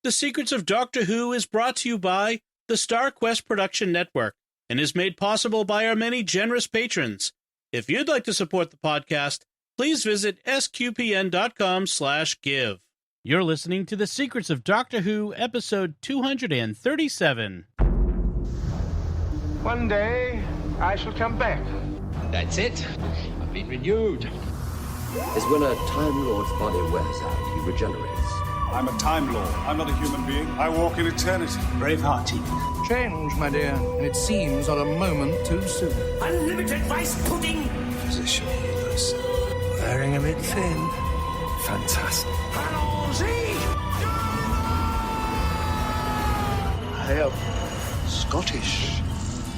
The Secrets of Doctor Who is brought to you by the Star Quest Production Network and is made possible by our many generous patrons. If you'd like to support the podcast, please visit sqpn.com/give. You're listening to The Secrets of Doctor Who, episode 237. One day, I shall come back. That's it. I've been renewed. Is when a Time Lord's body wears out, he regenerates. I'm a Time Lord. I'm not a human being. I walk in eternity. Braveheart, Tegan. Change, my dear, and it seems not a moment too soon. Unlimited rice pudding. Position healers. Wearing a bit thin. Fantastic. Allons-y! I am Scottish.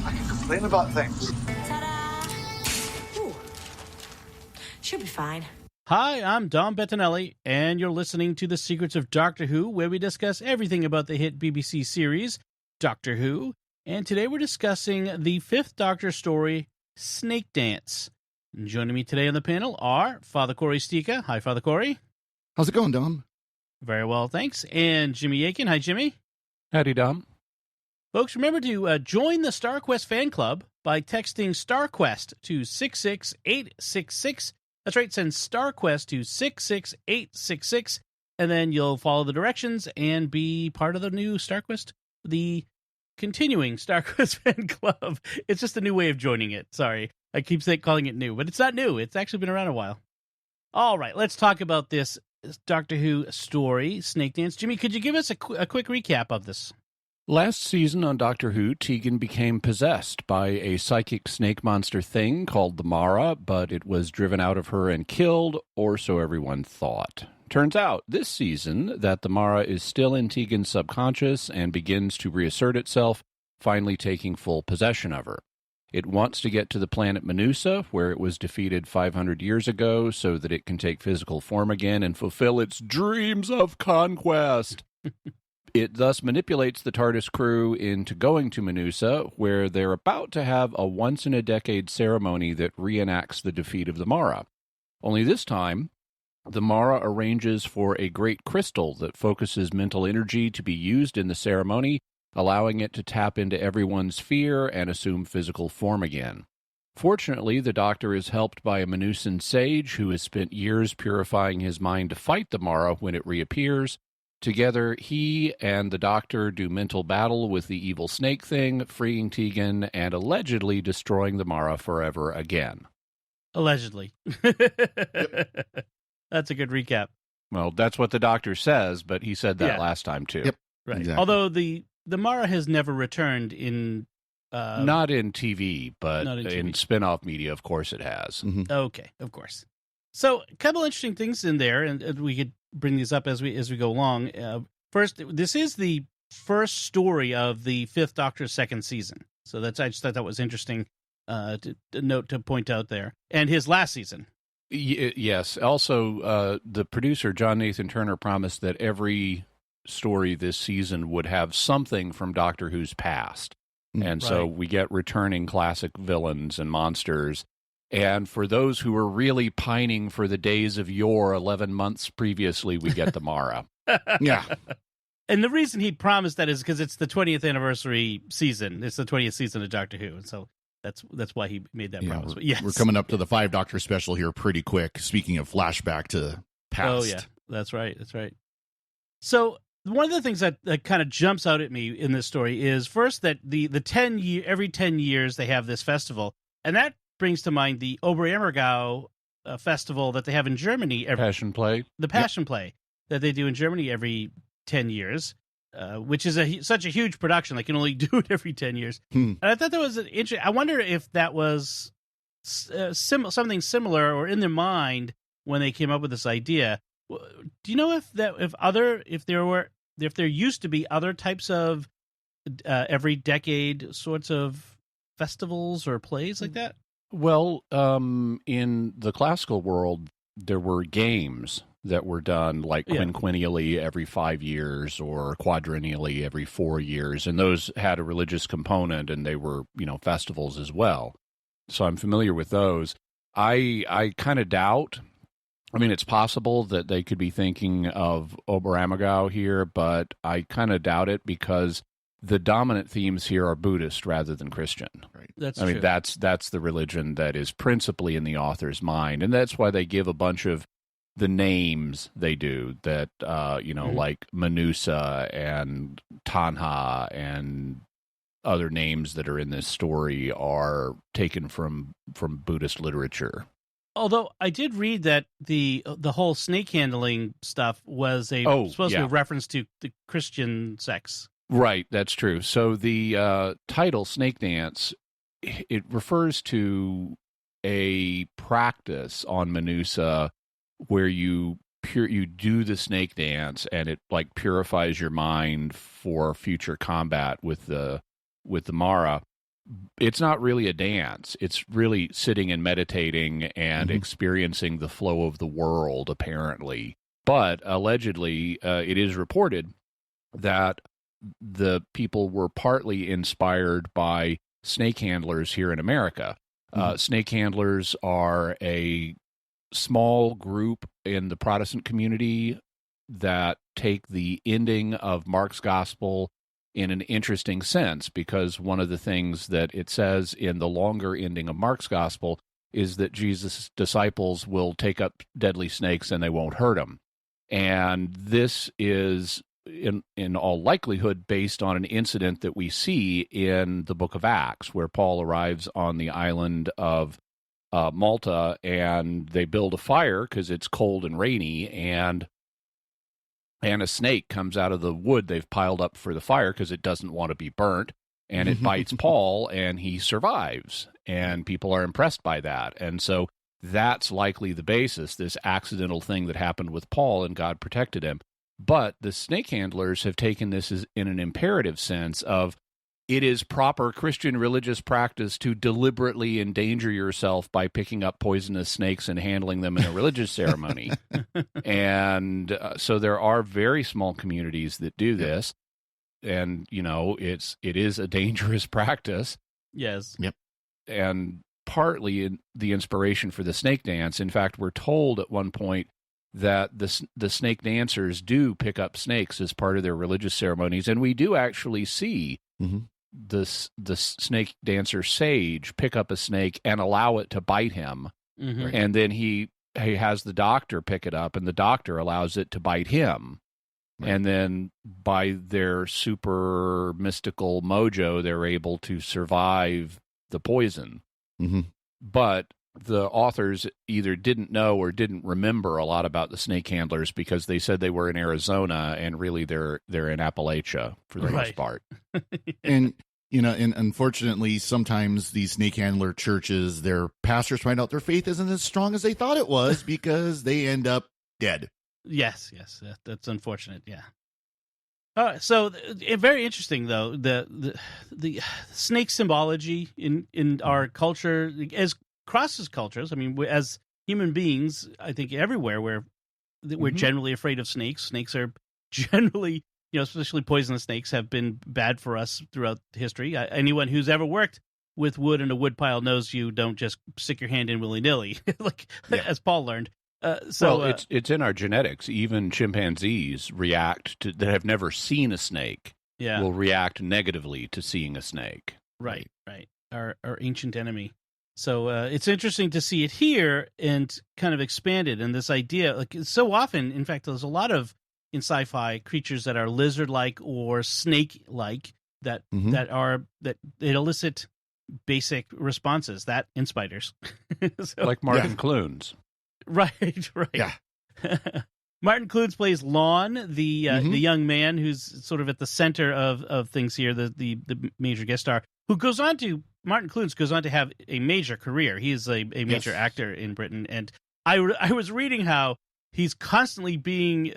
I can complain about things. Ta-da! Ooh. Should be fine. Hi, I'm Dom Bettinelli, and you're listening to The Secrets of Doctor Who, where we discuss everything about the hit BBC series, Doctor Who, and today we're discussing the Fifth Doctor story, Snakedance. And joining me today on the panel are Father Cory Stika. Hi, Father Cory. How's it going, Dom? Very well, thanks. And Jimmy Aiken. Hi, Jimmy. Howdy, Dom. Folks, remember to join the StarQuest fan club by texting StarQuest to 66866. That's right, send StarQuest to 66866, and then you'll follow the directions and be part of the new StarQuest, the continuing StarQuest fan club. It's just a new way of joining it. Sorry, I keep calling it new, but it's not new. It's actually been around a while. All right, let's talk about this Doctor Who story, Snakedance. Jimmy, could you give us a quick recap of this? Last season on Doctor Who, Tegan became possessed by a psychic snake monster thing called the Mara, but it was driven out of her and killed, or so everyone thought. Turns out, this season, that the Mara is still in Tegan's subconscious and begins to reassert itself, finally taking full possession of her. It wants to get to the planet Menusa, where it was defeated 500 years ago, so that it can take physical form again and fulfill its dreams of conquest. It thus manipulates the TARDIS crew into going to Menusa, where they're about to have a once-in-a-decade ceremony that reenacts the defeat of the Mara. Only this time, the Mara arranges for a great crystal that focuses mental energy to be used in the ceremony, allowing it to tap into everyone's fear and assume physical form again. Fortunately, the Doctor is helped by a Menusan sage who has spent years purifying his mind to fight the Mara when it reappears. Together, he and the Doctor do mental battle with the evil snake thing, freeing Tegan and allegedly destroying the Mara forever again. Allegedly. That's a good recap. Well, that's what the Doctor says, but he said that last time, too. Yep. Right. Exactly. Although the Mara has never returned in... not in TV, but in spin-off media, of course it has. Mm-hmm. Okay, of course. So, a couple interesting things in there, and we could bring these up as we go along. First, this is the first story of the Fifth Doctor's second season. So I just thought that was interesting to point out there. And his last season. Yes. Also, the producer, John Nathan Turner, promised that every story this season would have something from Doctor Who's past. And so we get returning classic villains and monsters. And for those who are really pining for the days of yore 11 months previously, we get the Mara. Yeah. And the reason he promised that is because it's the 20th anniversary season. It's the 20th season of Doctor Who. And so that's why he made that promise. But yes. We're coming up to the 5 Doctor special here pretty quick. Speaking of flashback to past. Oh, yeah. That's right. So one of the things that kind of jumps out at me in this story is first that every 10 years they have this festival. And that brings to mind the Oberammergau festival that they have in Germany. Passion Play. The Passion Play that they do in Germany every 10 years, which is such a huge production. They can only do it every 10 years. And I thought that was an interesting. I wonder if that was something similar or in their mind when they came up with this idea. Do you know if there used to be other types of every decade sorts of festivals or plays like that? Well, in the classical world, there were games that were done like quinquennially every 5 years or quadrennially every 4 years, and those had a religious component, and they were, festivals as well. So I'm familiar with those. I kind of doubt I mean, it's possible that they could be thinking of Oberammergau here, but I kind of doubt it because the dominant themes here are Buddhist rather than Christian. Right. That's I true. mean, that's the religion that is principally in the author's mind, and that's why they give a bunch of the names they do that, like Manusa and Tanha and other names that are in this story are taken from Buddhist literature. Although I did read that the whole snake handling stuff was supposed to be a reference to the Christian sects. Right, that's true. So the title Snakedance, it refers to a practice on Manusa where you do the snake dance, and it like purifies your mind for future combat with the Mara. It's not really a dance. It's really sitting and meditating and experiencing the flow of the world, apparently. But allegedly, it is reported that the people were partly inspired by snake handlers here in America. Snake handlers are a small group in the Protestant community that take the ending of Mark's gospel in an interesting sense, because one of the things that it says in the longer ending of Mark's gospel is that Jesus' disciples will take up deadly snakes and they won't hurt them. And this is in all likelihood based on an incident that we see in the book of Acts, where Paul arrives on the island of Malta, and they build a fire because it's cold and rainy, and a snake comes out of the wood they've piled up for the fire because it doesn't want to be burnt, and it bites Paul, and he survives, and people are impressed by that. And so that's likely the basis, this accidental thing that happened with Paul, and God protected him. But the snake handlers have taken this as in an imperative sense of it is proper Christian religious practice to deliberately endanger yourself by picking up poisonous snakes and handling them in a religious ceremony. And so there are very small communities that do this. And, it is a dangerous practice. Yes. Yep. And partly the inspiration for the snake dance. In fact, we're told at one point that the snake dancers do pick up snakes as part of their religious ceremonies. And we do actually see the snake dancer sage pick up a snake and allow it to bite him. And then he has the doctor pick it up, and the doctor allows it to bite him. And then by their super mystical mojo, they're able to survive the poison. But the authors either didn't know or didn't remember a lot about the snake handlers because they said they were in Arizona, and really they're in Appalachia for the most part. And and unfortunately, sometimes these snake handler churches, their pastors find out their faith isn't as strong as they thought it was because they end up dead. Yes, that's unfortunate. Yeah. So very interesting, though, the snake symbology in our culture, as crosses cultures. I mean, as human beings, I think everywhere we're generally afraid of snakes. Snakes are generally, especially poisonous snakes, have been bad for us throughout history. Anyone who's ever worked with wood in a wood pile knows you don't just stick your hand in willy-nilly, as Paul learned. It's in our genetics. Even chimpanzees that have never seen a snake will react negatively to seeing a snake. Right. Our ancient enemy. So it's interesting to see it here and kind of expanded. And this idea, so often, in fact, there's a lot of in sci-fi creatures that are lizard-like or snake-like that elicit basic responses. That in spiders, like Martin Clunes. Right. Yeah. Martin Clunes plays Lon, the young man who's sort of at the center of things here, the major guest star, Martin Clunes goes on to have a major career. He is a major actor in Britain, and I was reading how he's constantly being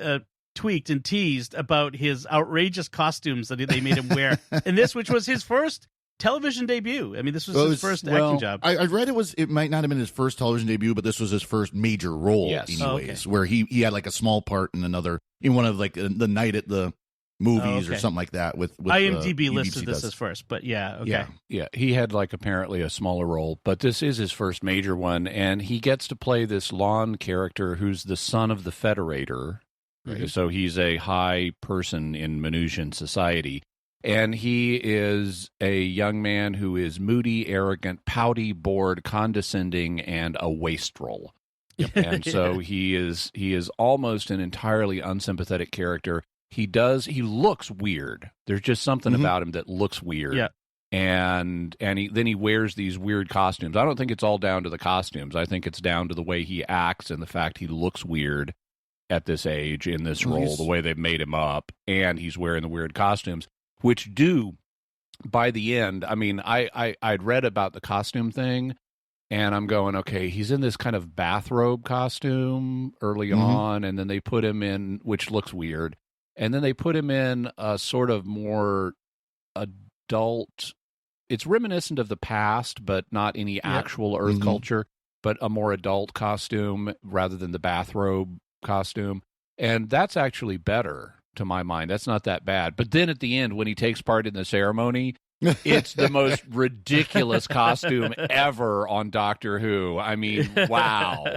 tweaked and teased about his outrageous costumes that they made him wear in this, which was his first television debut. I mean, this was his first acting job. I read it might not have been his first television debut, but this was his first major role, anyways, where he had like a small part in one of like the night at the movies or okay. something like that. With IMDb BBC listed this does. as first, but yeah, okay. Yeah, he had like apparently a smaller role, but this is his first major one, and he gets to play this Lon character who's the son of the Federator. Mm-hmm. So he's a high person in Venusian society. And he is a young man who is moody, arrogant, pouty, bored, condescending, and a wastrel. And so he is almost an entirely unsympathetic character. He looks weird. There's just something about him that looks weird. Yeah. And then he wears these weird costumes. I don't think it's all down to the costumes. I think it's down to the way he acts and the fact he looks weird at this age in this role, the way they've made him up, and he's wearing the weird costumes, which do, by the end, I mean, I'd read about the costume thing, and I'm going, okay, he's in this kind of bathrobe costume early on, and then they put him in, which looks weird, and then they put him in a sort of more adult, it's reminiscent of the past, but not any actual Earth culture, but a more adult costume rather than the bathrobe costume. And that's actually better to my mind. That's not that bad. But then at the end, when he takes part in the ceremony, it's the most ridiculous costume ever on Doctor Who. I mean, wow.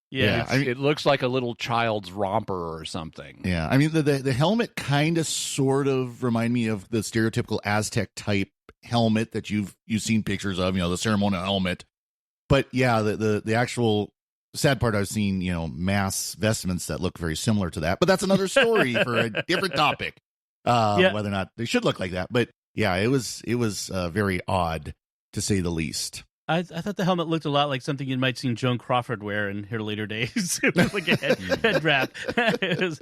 Yeah, it looks like a little child's romper or something. Yeah, I mean, the helmet kind of sort of remind me of the stereotypical Aztec type helmet that you've seen pictures of, the ceremonial helmet. But yeah, the actual sad part, I've seen, mass vestments that look very similar to that. But that's another story for a different topic, whether or not they should look like that. But yeah, it was very odd, to say the least. I thought the helmet looked a lot like something you might seen Joan Crawford wear in her later days. It was like a head wrap. It was,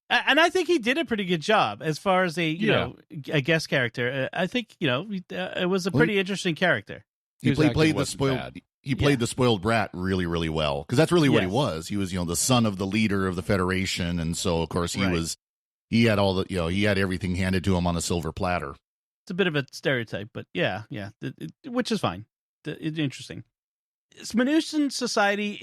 and I think he did a pretty good job as far as a guest character. I think it was a pretty interesting character. He played the spoiled. He played the spoiled brat really, really well, because that's really what he was. He was, the son of the leader of the Federation, and so of course he had all the, he had everything handed to him on a silver platter. It's a bit of a stereotype, but yeah, which is fine. It's interesting. Venusian society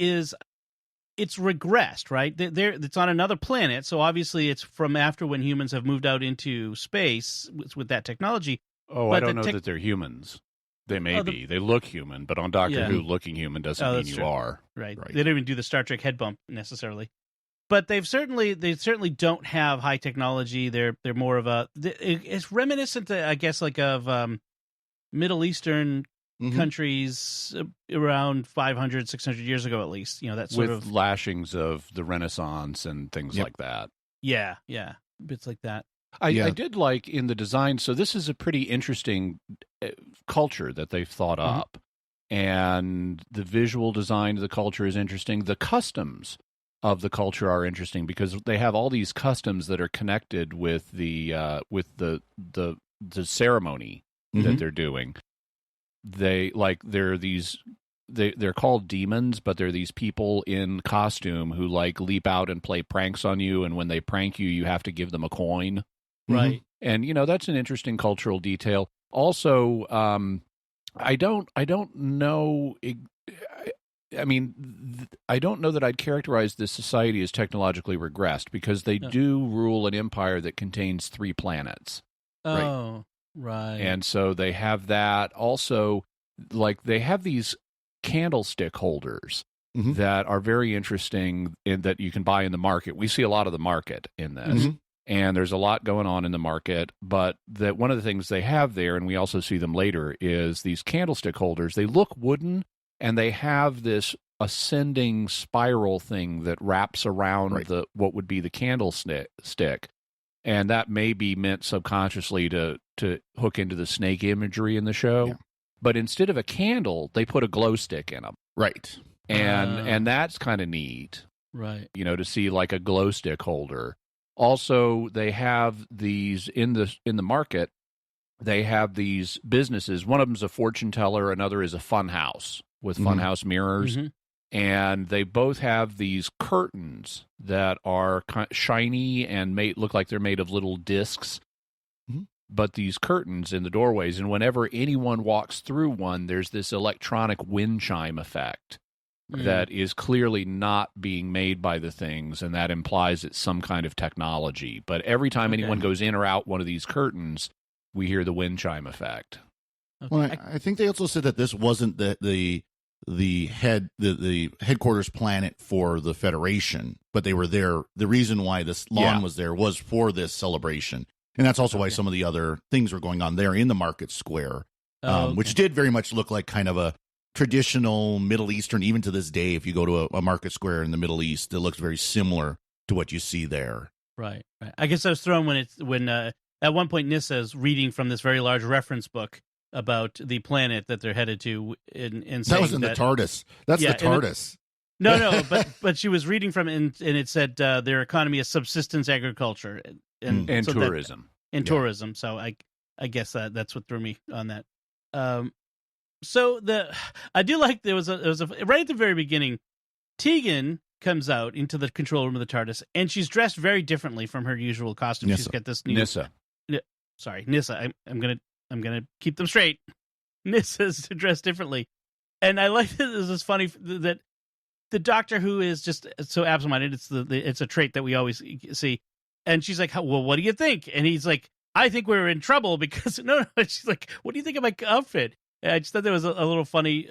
it's regressed, right? It's on another planet, so obviously it's from after when humans have moved out into space with that technology. Oh, I don't know that they're humans. They may be. They look human, but on Doctor Who, looking human doesn't mean you are. Right. They don't even do the Star Trek head bump necessarily. But they certainly don't have high technology. They're more of it's reminiscent, I guess, like of Middle Eastern countries around 500, 600 years ago, at least. That sort with lashings of the Renaissance and things like that. Yeah, bits like that. I did like in the design. So this is a pretty interesting culture that they've thought up, and the visual design of the culture is interesting. The customs of the culture are interesting because they have all these customs that are connected with the ceremony that they're doing. They're called demons, but they're these people in costume who leap out and play pranks on you, and when they prank you, you have to give them a coin. Right. And that's an interesting cultural detail. Also, I don't know. I mean, I don't know that I'd characterize this society as technologically regressed, because they do rule an empire that contains 3 planets. Oh, right. And so they have that. Also, they have these candlestick holders that are very interesting that you can buy in the market. We see a lot of the market in this. And there's a lot going on in the market, but that one of the things they have there, and we also see them later, is these candlestick holders. They look wooden, and they have this ascending spiral thing that wraps around what would be the candlestick, and that may be meant subconsciously to hook into the snake imagery in the show. Yeah. But instead of a candle, they put a glow stick in them. Right. And that's kind of neat. Right. To see like a glow stick holder. Also, they have these in the market. They have these businesses. One of them's a fortune teller. Another is a fun house with funhouse mirrors. And they both have these curtains that are shiny and look like they're made of little discs. But these curtains in the doorways, and whenever anyone walks through one, there's this electronic wind chime effect that is clearly not being made by the things, and that implies it's some kind of technology. But every time anyone goes in or out one of these curtains, we hear the wind chime effect. Okay. Well, I think they also said that this wasn't the headquarters planet for the Federation, but they were there. The reason why this lawn was there was for this celebration, and that's also why some of the other things were going on there in the market square, which did very much look like kind of a traditional Middle Eastern. Even to this day, if you go to a market square in the Middle East, it looks very similar to what you see there. Right. I guess I was thrown when at one point Nyssa is reading from this very large reference book about the planet that they're headed to, and that was in the TARDIS. That's the TARDIS. No, but she was reading from it, and it said their economy is subsistence agriculture and so tourism. Tourism. So I guess that's what threw me on that. So I do like there was a right at the very beginning, Tegan comes out into the control room of the TARDIS, and she's dressed very differently from her usual costume. Nyssa. She's got this new Nyssa. Sorry, Nyssa. I'm gonna keep them straight. Nyssa's dressed differently, and I like that. This is funny that the Doctor Who is just so absent-minded. It's a trait that we always see, and she's like, "Well, what do you think?" And he's like, "I think we're in trouble because no." She's like, "What do you think of my outfit?" And I just thought that was a little funny.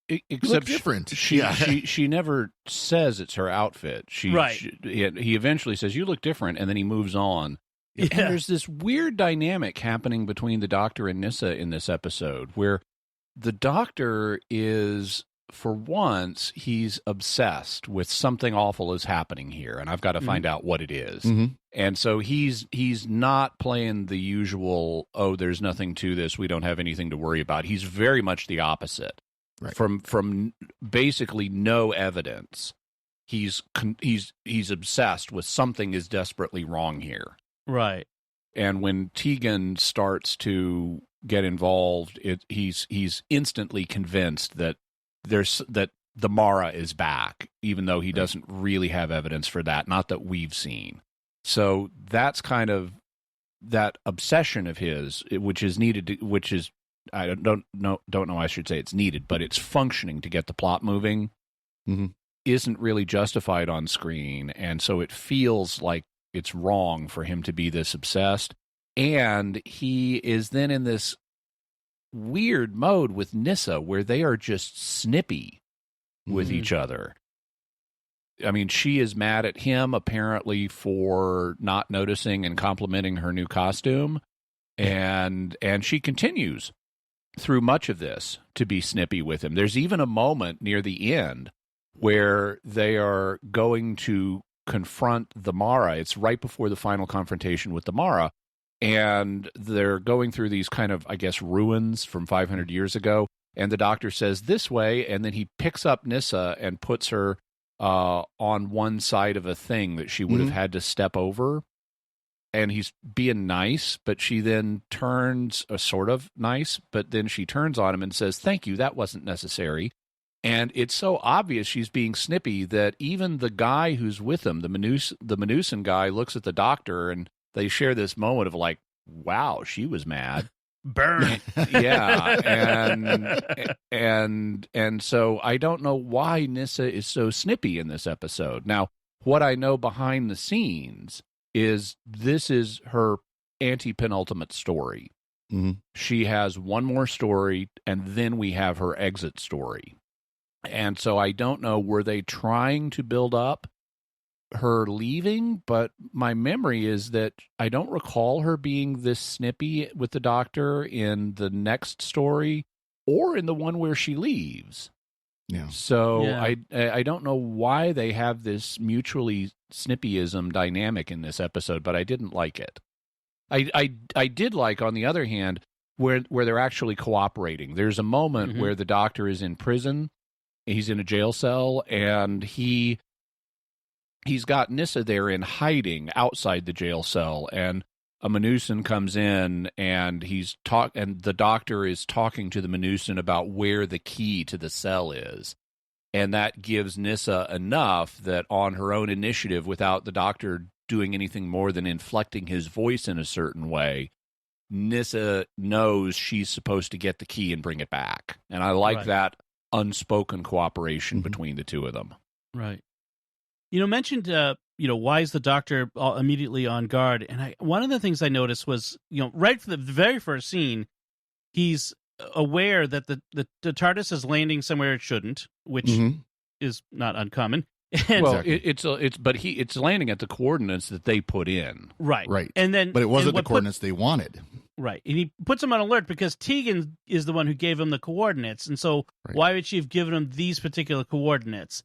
Except different. She never says it's her outfit. Right. He eventually says, "You look different," and then he moves on. Yeah. And there's this weird dynamic happening between the Doctor and Nyssa in this episode where the Doctor is, for once, he's obsessed with something awful is happening here, and I've got to find out what it is. And so he's not playing the usual, oh, there's nothing to this, we don't have anything to worry about. He's very much the opposite. Right. From basically no evidence, he's obsessed with something is desperately wrong here. Right. And when Tegan starts to get involved, he's instantly convinced that the Mara is back, even though he doesn't really have evidence for that, not that we've seen. So that's kind of that obsession of his, which is needed, which is I don't know. I should say it's needed, but it's functioning to get the plot moving. Isn't really justified on screen, and so it feels like it's wrong for him to be this obsessed. And he is then in this weird mode with Nyssa where they are just snippy with each other. I mean, she is mad at him apparently for not noticing and complimenting her new costume. And she continues through much of this to be snippy with him. There's even a moment near the end where they are going to confront the Mara. It's right before the final confrontation with the Mara, and they're going through these kind of, I guess, ruins from 500 years ago, and the Doctor says, "This way," and then he picks up Nyssa and puts her on one side of a thing that she would have had to step over, and he's being nice, but she then turns, sort of nice, but then she turns on him and says, "Thank you, that wasn't necessary." And it's so obvious she's being snippy that even the guy who's with him, the Manusan guy, looks at the Doctor, and they share this moment of like, wow, she was mad. Burn. Yeah. And so I don't know why Nyssa is so snippy in this episode. Now, what I know behind the scenes is this is her anti-penultimate story. She has one more story, and then we have her exit story. And so I don't know, were they trying to build up her leaving? But my memory is that I don't recall her being this snippy with the Doctor in the next story or in the one where she leaves. Yeah. So yeah. I don't know why they have this mutually snippyism dynamic in this episode, but I didn't like it. I did like, on the other hand, where they're actually cooperating. There's a moment where the Doctor is in prison. He's in a jail cell, and he's got Nyssa there in hiding outside the jail cell, and a Manusan comes in, and and the Doctor is talking to the Manusan about where the key to the cell is. And that gives Nyssa enough that on her own initiative, without the Doctor doing anything more than inflecting his voice in a certain way, Nyssa knows she's supposed to get the key and bring it back. And I like that unspoken cooperation between the two of them. Right. Mentioned, why is the doctor immediately on guard? And one of the things I noticed was, right from the very first scene, he's aware that the TARDIS is landing somewhere it shouldn't, which is not uncommon. And well, it's landing at the coordinates that they put in. Right. Right. And then, but it wasn't the coordinates they wanted. Right. And he puts him on alert because Tegan is the one who gave him the coordinates. And so why would she have given him these particular coordinates?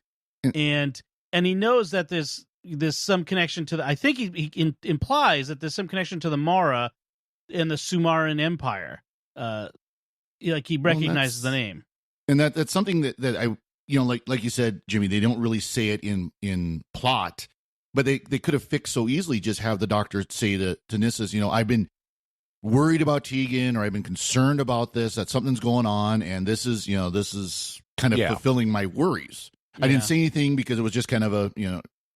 And he knows that there's some connection to I think he implies that there's some connection to the Mara and the Sumaran Empire. He recognizes the name. And that's something that I, like you said, Jimmy, they don't really say it in plot, but they could have fixed so easily. Just have the doctor say to Nissus, I've been worried about Tegan, or I've been concerned about this, that something's going on, and this is kind of fulfilling my worries. I didn't say anything because it was just kind of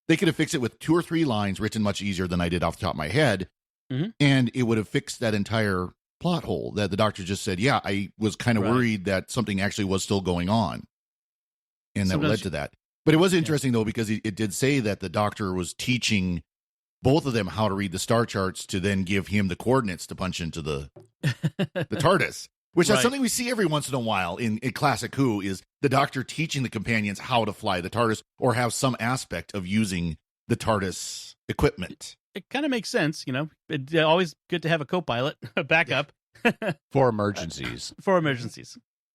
they could have fixed it with 2 or 3 lines written much easier than I did off the top of my head. And it would have fixed that entire plot hole that the doctor just said, I was kind of worried that something actually was still going on. And that led to that. But it was interesting, though, because it did say that the doctor was teaching both of them how to read the star charts to then give him the coordinates to punch into the TARDIS, which is something we see every once in a while in Classic Who, is the doctor teaching the companions how to fly the TARDIS or have some aspect of using the TARDIS equipment. It kind of makes sense, It's always good to have a co-pilot, a backup. For emergencies.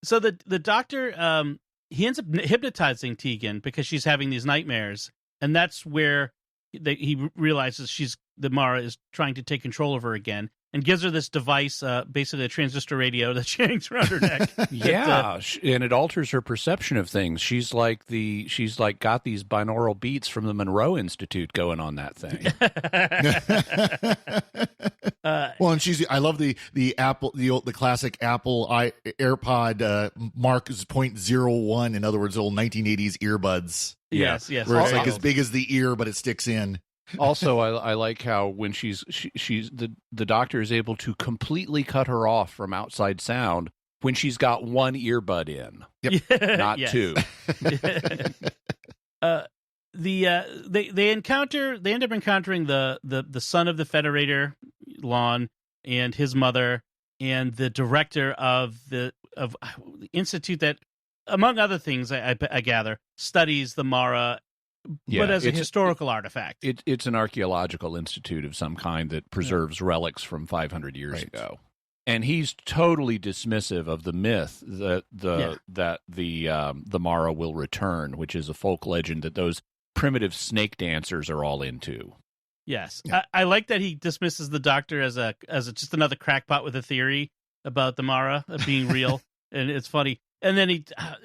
So the doctor, he ends up hypnotizing Tegan because she's having these nightmares, and that's where he realizes the Mara is trying to take control of her again, and gives her this device, basically a transistor radio that she hangs around her neck. And it alters her perception of things. She's like got these binaural beats from the Monroe Institute going on that thing. Well, and I love the Apple, the classic Apple AirPod mark is 0.01. In other words, old 1980s earbuds. Yes. Where it's like as big as the ear, but it sticks in. Also, I like how when she's the doctor is able to completely cut her off from outside sound when she's got one earbud in, not two. They end up encountering the son of the Federator, Lon, and his mother, and the director of the institute that, among other things, I gather, studies the Mara. But as a historical artifact. It's an archaeological institute of some kind that preserves relics from 500 years ago. And he's totally dismissive of the myth that the Mara will return, which is a folk legend that those primitive snake dancers are all into. Yes. Yeah. I like that he dismisses the doctor as just another crackpot with a theory about the Mara being real. And it's funny. And then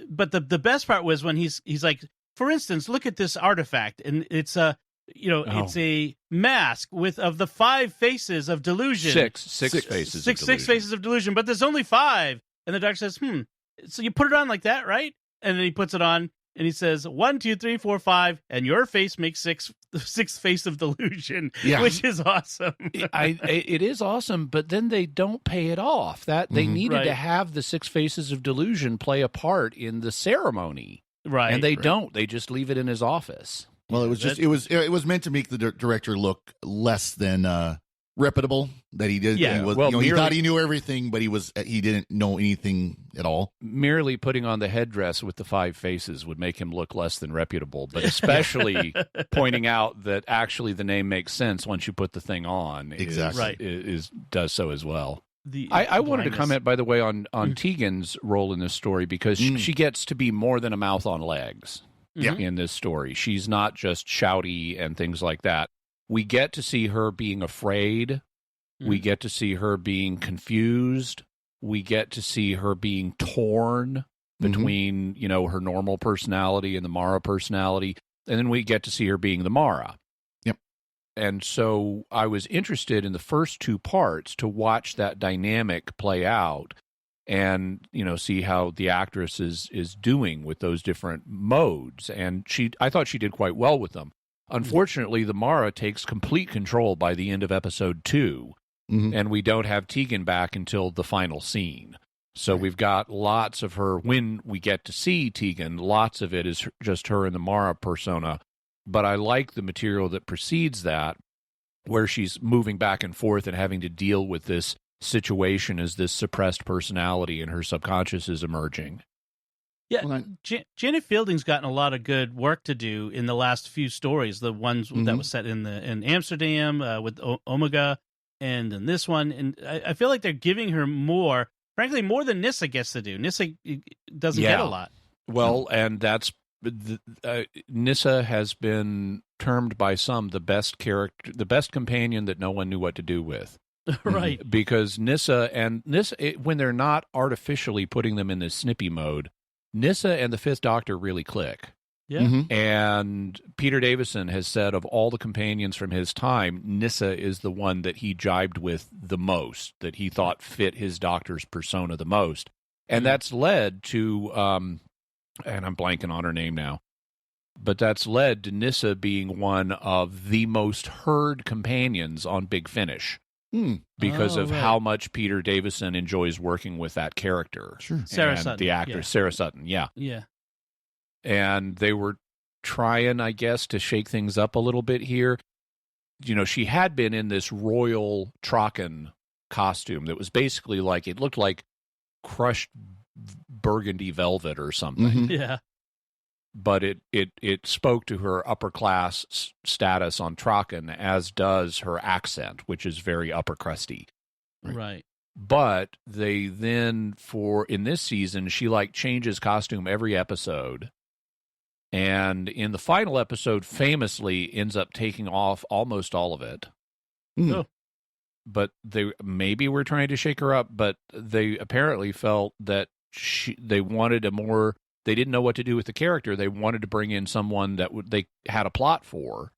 but the best part was when he's like, for instance, look at this artifact, and it's it's a mask of the 5 faces of delusion. Six faces. Six faces of delusion, but there's only 5. And the doctor says, so you put it on like that, right? And then he puts it on, and he says 1, 2, 3, 4, 5, and your face makes 6 face of delusion, which is awesome. It is awesome, but then they don't pay it off. That they needed to have the 6 faces of delusion play a part in the ceremony. Right. And they don't. They just leave it in his office. Well, it was meant to make the director look less than reputable. That he did. Yeah. He thought he knew everything, but he didn't know anything at all. Merely putting on the headdress with the 5 faces would make him look less than reputable, but especially pointing out that actually the name makes sense once you put the thing on. Exactly. Does so as well. I wanted to comment, by the way, on Tegan's role in this story, because she gets to be more than a mouth on legs in this story. She's not just shouty and things like that. We get to see her being afraid. We get to see her being confused. We get to see her being torn between, her normal personality and the Mara personality. And then we get to see her being the Mara. And so I was interested in the first 2 parts to watch that dynamic play out and, see how the actress is doing with those different modes. And I thought she did quite well with them. Unfortunately, the Mara takes complete control by the end of episode 2, and we don't have Tegan back until the final scene. So we've got lots of her. When we get to see Tegan, lots of it is just her in the Mara persona. But I like the material that precedes that, where she's moving back and forth and having to deal with this situation as this suppressed personality and her subconscious is emerging. Yeah, Janet Fielding's gotten a lot of good work to do in the last few stories. The ones that was set in Amsterdam with Omega, and in this one, and I feel like they're giving her more. Frankly, more than Nyssa gets to do. Nyssa doesn't get a lot. Well, and that's Nyssa has been termed by some the best character, the best companion that no one knew what to do with. Right. Because Nyssa, when they're not artificially putting them in this snippy mode, Nyssa and the Fifth Doctor really click. Yeah. Mm-hmm. And Peter Davison has said of all the companions from his time, Nyssa is the one that he jibed with the most, that he thought fit his Doctor's persona the most. And that's led to, and I'm blanking on her name now, but that's led to Nyssa being one of the most heard companions on Big Finish. Because of how much Peter Davison enjoys working with that character. Sure. Sarah Sutton. The actress, Sarah Sutton, yeah. And they were trying, I guess, to shake things up a little bit here. You know, she had been in this royal Traken costume that was basically like, it looked like crushed burgundy velvet or something. Mm-hmm. Yeah. But it spoke to her upper class status on Traken, as does her accent, which is very upper crusty. Right. But they then, in this season, she changes costume every episode. And in the final episode, famously ends up taking off almost all of it. Oh. But they maybe were trying to shake her up, but they apparently felt that they wanted they didn't know what to do with the character. They wanted to bring in someone that they had a plot for.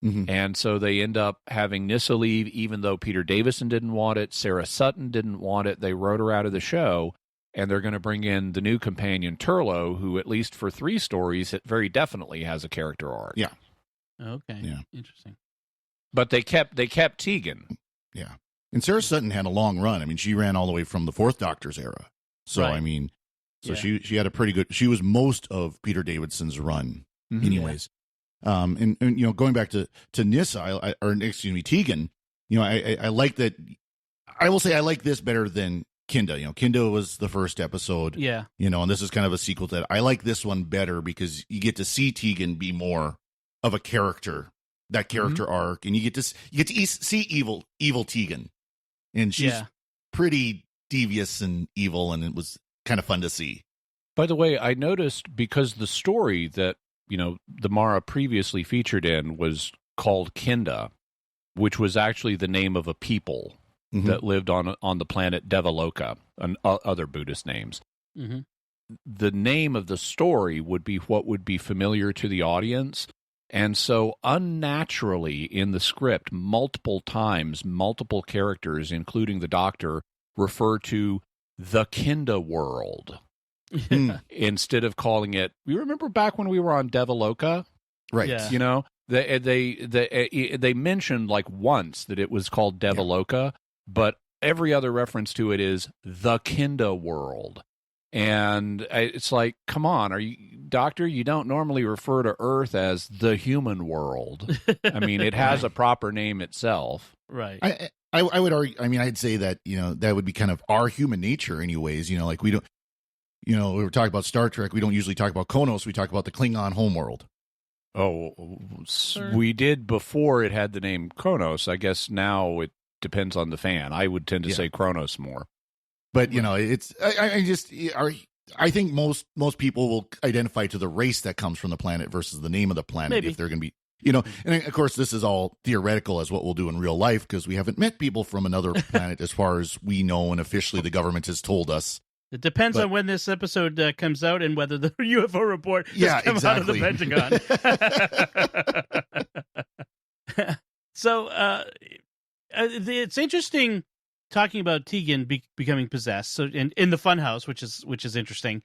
Mm-hmm. And so they end up having Nyssa leave, even though Peter Davison didn't want it. Sarah Sutton didn't want it. They wrote her out of the show, and they're going to bring in the new companion, Turlo, who, at least for 3 stories, it very definitely has a character arc. Yeah. Okay. Yeah. Interesting. But they kept Tegan. Yeah. And Sarah Sutton had a long run. I mean, she ran all the way from the 4th Doctor's era. So, Right. I mean, Yeah. she had a pretty good, she was most of Peter Davidson's run anyways. And you know, going back to Nyssa, Tegan, you know, I like that. I will say I like this better than Kinda. You know, Kinda was the first episode. Yeah. You know, and this is kind of a sequel to that. I like this one better because you get to see Tegan be more of a character, that character arc, and you get to see evil Tegan, and she's pretty devious and evil, and it was kind of fun to see. By the way, I noticed, because the story that, you know, the Mara previously featured in was called Kinda, which was actually the name of a people that lived on the planet Devaloka, and other Buddhist names. Mm-hmm. The name of the story would be what would be familiar to the audience. And so unnaturally in the script, multiple times, multiple characters, including the Doctor, refer to the Kinda world. Instead of calling it, you remember back when we were on Devaloka? Right. Yeah. You know, they mentioned once that it was called Devaloka, but every other reference to it is the Kinda world. And it's like, come on, Doctor, you don't normally refer to Earth as the human world. I mean, it has a proper name itself. Right. I would argue, I mean, I'd say that, you know, that would be kind of our human nature anyways. You know, we don't, you know, we were talking about Star Trek. We don't usually talk about Kronos. We talk about the Klingon homeworld. Oh, we did before it had the name Kronos. I guess now it depends on the fan. I would tend to say Kronos more. But, you know, it's, I think most people will identify to the race that comes from the planet versus the name of the planet. If they're going to be, you know, and of course, this is all theoretical as what we'll do in real life, because we haven't met people from another planet as far as we know, and officially the government has told us. It depends on when this episode comes out and whether the UFO report has come out of the Pentagon. So it's interesting talking about Tegan becoming possessed. So in the Funhouse, which is interesting.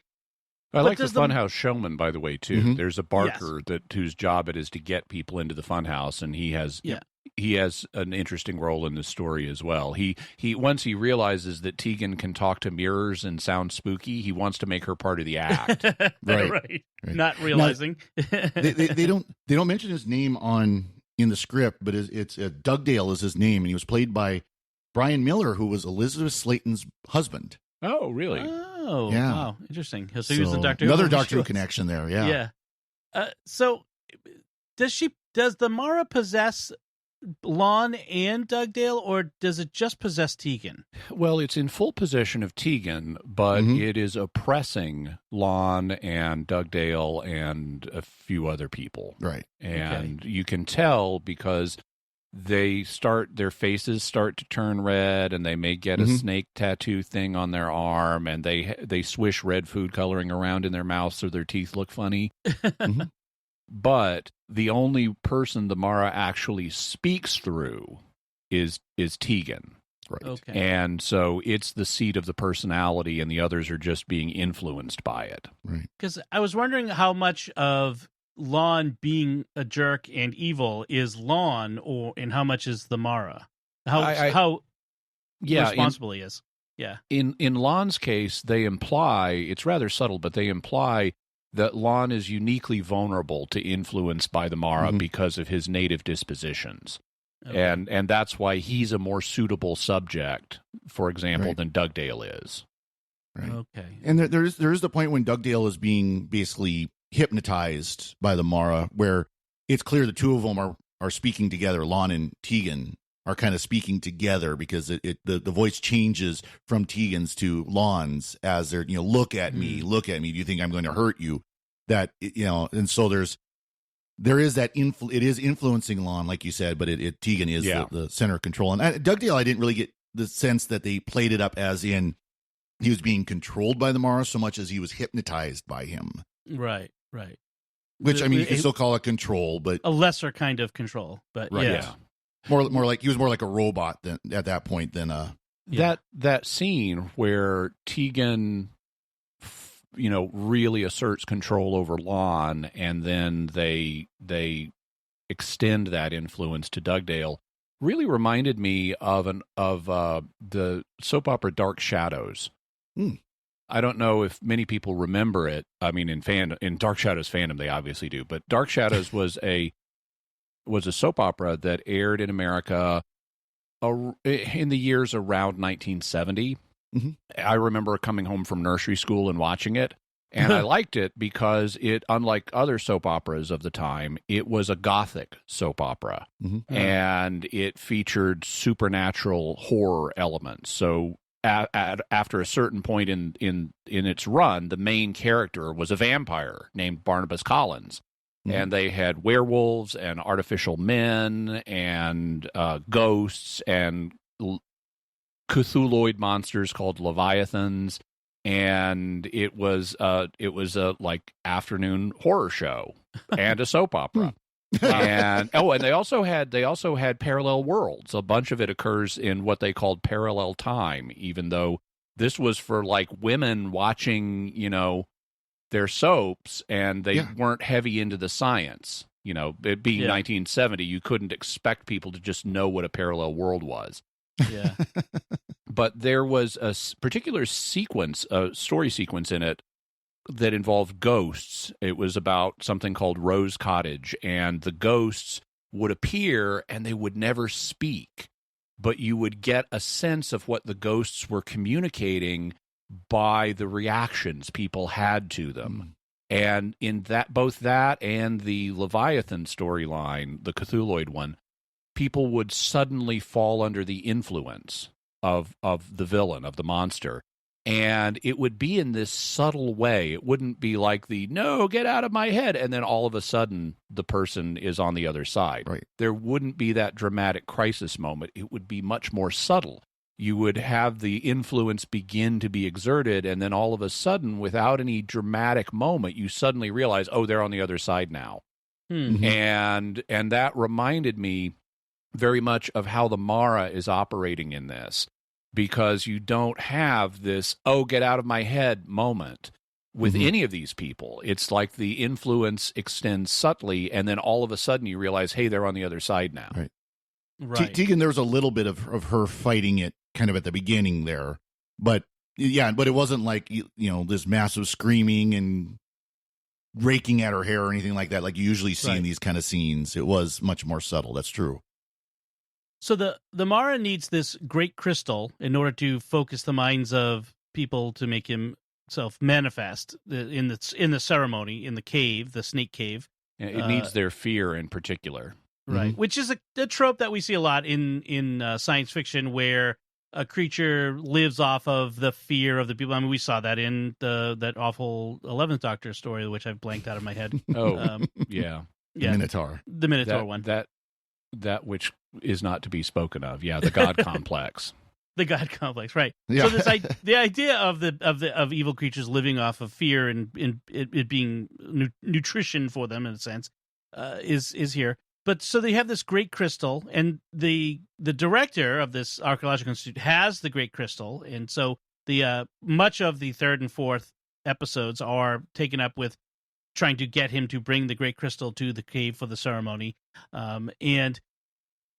I like the Funhouse showman, by the way, too. Mm-hmm. There's a Barker whose job it is to get people into the Funhouse, and he has he has an interesting role in the story as well. He once he realizes that Tegan can talk to mirrors and sound spooky, he wants to make her part of the act. Right. Not realizing. Now, they don't mention his name in the script, but it's Dugdale is his name, and he was played by Brian Miller, who was Elizabeth Slaton's husband. Oh, really? Oh, yeah. Wow, interesting. So he was the Doctor Who. Another Doctor Who connection there. Yeah. Yeah. So does the Mara possess Lon and Dugdale, or does it just possess Tegan? Well, it's in full possession of Tegan, but it is oppressing Lon and Dugdale and a few other people. Right. And you can tell because their faces start to turn red, and they may get a snake tattoo thing on their arm, and they swish red food coloring around in their mouth so their teeth look funny. But the only person the Mara actually speaks through is Tegan. Right. Okay. And so it's the seat of the personality, and the others are just being influenced by it. Right. Because I was wondering how much of Lon being a jerk and evil is Lon, and how much is the Mara? How responsible he is. Yeah. In Lon's case, they imply, it's rather subtle, but they imply that Lon is uniquely vulnerable to influence by the Mara because of his native dispositions. Okay. And that's why he's a more suitable subject, for example, than Dugdale is. Right. Okay. And there is the point when Dugdale is being basically hypnotized by the Mara, where it's clear the two of them are speaking together. Lon and Tegan are kind of speaking together because the voice changes from Tegan's to Lon's as they're, look at me. Do you think I'm going to hurt you? That, and so there is that it is influencing Lon, like you said, but Tegan is the center of control. And Dugdale, I didn't really get the sense that they played it up as in he was being controlled by the Mara so much as he was hypnotized by him. Right. Which, you can still call it control, but a lesser kind of control. But yeah. More like he was more like a robot at that point than that scene where Tegan really asserts control over Lon, and then they extend that influence to Dugdale, really reminded me of the soap opera Dark Shadows. I don't know if many people remember it. I mean, in Dark Shadows fandom, they obviously do. But Dark Shadows was a soap opera that aired in America in the years around 1970. I remember coming home from nursery school and watching it, and I liked it because it, unlike other soap operas of the time, it was a gothic soap opera, and it featured supernatural horror elements. So after a certain point in its run, the main character was a vampire named Barnabas Collins. And they had werewolves and artificial men and ghosts and Cthulhuoid monsters called leviathans, and it was a like afternoon horror show and a soap opera. And they also had parallel worlds. A bunch of it occurs in what they called parallel time, even though this was for like women watching, their soaps, and they weren't heavy into the science. It being 1970, you couldn't expect people to just know what a parallel world was. Yeah. But there was a particular sequence, a story sequence in it that involved ghosts. It was about something called Rose Cottage, and the ghosts would appear and they would never speak, but you would get a sense of what the ghosts were communicating by the reactions people had to them. And in that, both that and the Leviathan storyline, the Cthulhuoid one, people would suddenly fall under the influence of the villain, of the monster. And it would be in this subtle way. It wouldn't be like no, get out of my head, and then all of a sudden the person is on the other side. Right. There wouldn't be that dramatic crisis moment. It would be much more subtle. You would have the influence begin to be exerted, and then all of a sudden, without any dramatic moment, you suddenly realize, oh, they're on the other side now. And that reminded me very much of how the Mara is operating in this, because you don't have this, oh, get out of my head moment with any of these people. It's like the influence extends subtly, and then all of a sudden you realize, hey, they're on the other side now. Right. Right. Tegan, there was a little bit of her fighting it kind of at the beginning there, but but it wasn't like this massive screaming and raking at her hair or anything like that, like you usually see in these kind of scenes. It was much more subtle. That's true. So the Mara needs this great crystal in order to focus the minds of people to make himself manifest in the ceremony in the cave, the snake cave. It needs their fear in particular. Right, Mm-hmm. which is a trope that we see a lot in science fiction, where a creature lives off of the fear of the people. I mean, we saw that in that awful 11th Doctor story, which I've blanked out of my head. Oh, yeah. The Minotaur. The Minotaur one. That which is not to be spoken of. Yeah, the God complex. The God complex, right? Yeah. So the idea of evil creatures living off of fear and it being nutrition for them in a sense is here. But so they have this great crystal, and the director of this archaeological institute has the great crystal, and so the much of the third and fourth episodes are taken up with trying to get him to bring the great crystal to the cave for the ceremony, and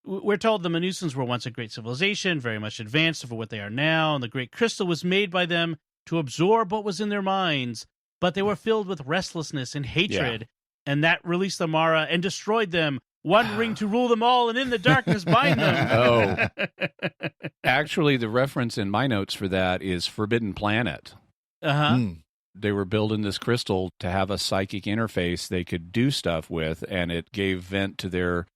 we're told the Manusans were once a great civilization, very much advanced over what they are now, and the great crystal was made by them to absorb what was in their minds, but they were filled with restlessness and hatred, and that released the Mara and destroyed them. One ring to rule them all, and in the darkness bind them. Oh. Actually, the reference in my notes for that is Forbidden Planet. Uh-huh. They were building this crystal to have a psychic interface they could do stuff with, and it gave vent to their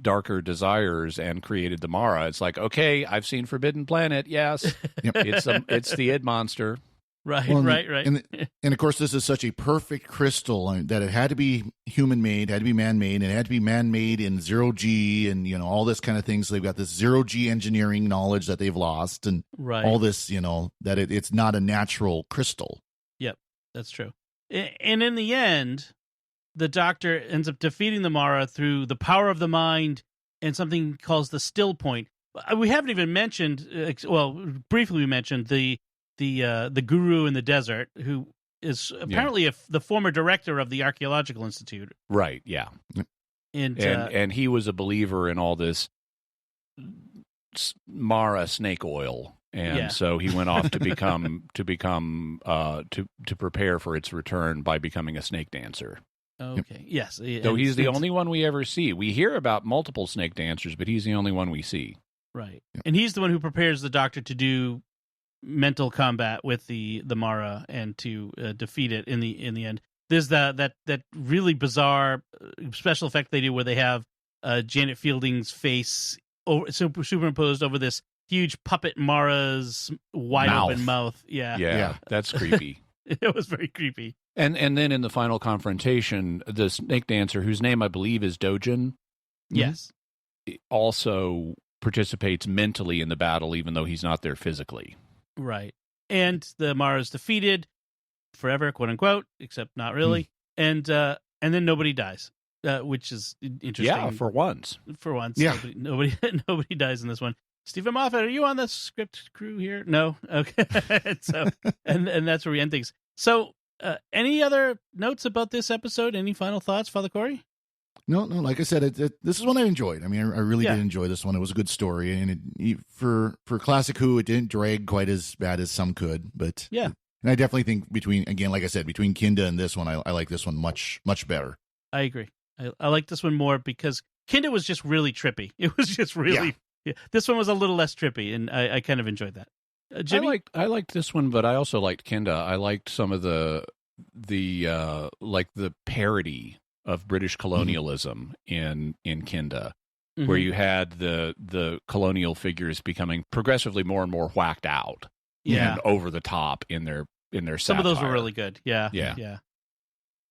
darker desires and created the Mara. It's like, okay, I've seen Forbidden Planet. Yes, it's the Id monster. Right, Well, right. And of course, this is such a perfect crystal that it had to be human-made, had to be man-made, and it had to be man-made in zero-G and, all this kind of thing. So they've got this zero-G engineering knowledge that they've lost and all this, that it's not a natural crystal. Yep, that's true. And in the end, the Doctor ends up defeating the Mara through the power of the mind and something he calls the still point. We haven't even mentioned, briefly we mentioned the guru in the desert, who is apparently the former director of the Archaeological Institute. Right, yeah. And he was a believer in all this Mara snake oil. And so he went off to prepare for its return by becoming a snake dancer. Okay. Yes. So he's the only one we ever see. We hear about multiple snake dancers, but he's the only one we see. Right. And he's the one who prepares the Doctor to do mental combat with the Mara and to defeat it in the end. There's that really bizarre special effect they do where they have Janet Fielding's face superimposed over this huge puppet Mara's wide open mouth. Yeah, that's creepy. It was very creepy. And then in the final confrontation, the snake dancer, whose name I believe is Dojin, yes, also participates mentally in the battle, even though he's not there physically. Right. And the Mara is defeated forever, quote unquote, except not really. And then nobody dies, which is interesting. Yeah, for once. Yeah. Nobody dies in this one. Stephen Moffat, are you on the script crew here? No? Okay. and that's where we end things. So any other notes about this episode? Any final thoughts, Father Cory? No. Like I said, this is one I enjoyed. I mean, I really did enjoy this one. It was a good story, and for classic Who, it didn't drag quite as bad as some could. But and I definitely think between Kinda and this one, I like this one much better. I agree. I like this one more because Kinda was just really trippy. It was just really. Yeah. This one was a little less trippy, and I kind of enjoyed that. Jimmy? I liked this one, but I also liked Kinda. I liked some of the parody of British colonialism in Kinda, where you had the colonial figures becoming progressively more and more whacked out, and over the top in their satire. Some of those were really good. Yeah.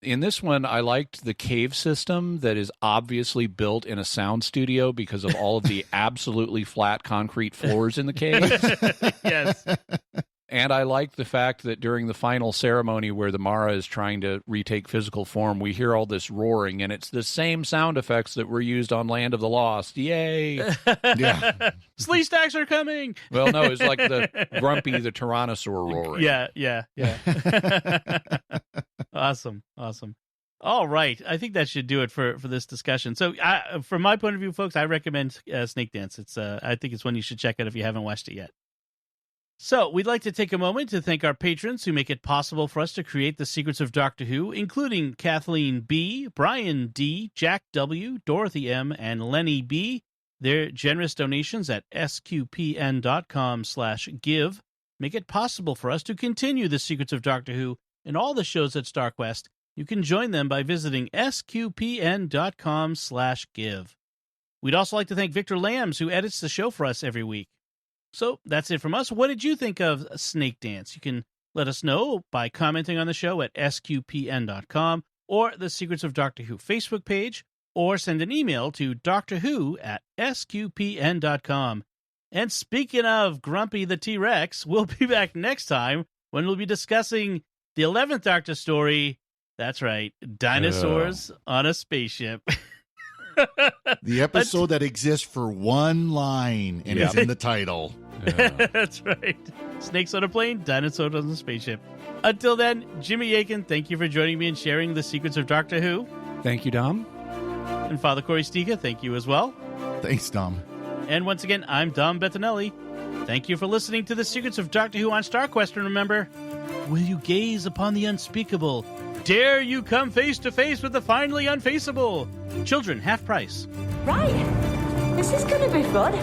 In this one, I liked the cave system that is obviously built in a sound studio because of all of the absolutely flat concrete floors in the cave. Yes. And I liked the fact that during the final ceremony where the Mara is trying to retake physical form, we hear all this roaring, and it's the same sound effects that were used on Land of the Lost. Yay! Yeah. Slee stacks are coming! Well, no, it's like the Grumpy the Tyrannosaur roaring. Yeah. Awesome. All right. I think that should do it for this discussion. So from my point of view, folks, I recommend Snakedance. I think it's one you should check out if you haven't watched it yet. So we'd like to take a moment to thank our patrons who make it possible for us to create the Secrets of Doctor Who, including Kathleen B., Brian D., Jack W., Dorothy M., and Lenny B. Their generous donations at sqpn.com/give make it possible for us to continue the Secrets of Doctor Who and all the shows at StarQuest. You can join them by visiting sqpn.com/give. We'd also like to thank Victor Lambs, who edits the show for us every week. So that's it from us. What did you think of Snakedance? You can let us know by commenting on the show at sqpn.com or the Secrets of Doctor Who Facebook page, or send an email to drwho@sqpn.com. And speaking of Grumpy the T-Rex, we'll be back next time when we'll be discussing the 11th Doctor story. That's right, dinosaurs on a spaceship. The episode that exists for one line and is in the title. That's right. Snakes on a plane, dinosaurs on a spaceship. Until then, Jimmy Aiken, thank you for joining me and sharing the Secrets of Doctor Who. Thank you, Dom. And Father Cory Stiga, thank you as well. Thanks, Dom. And once again, I'm Dom Bettinelli. Thank you for listening to the Secrets of Doctor Who on StarQuest. And remember, will you gaze upon the unspeakable? Dare you come face to face with the finally unfaceable? Children, half price. Right. This is going to be fun.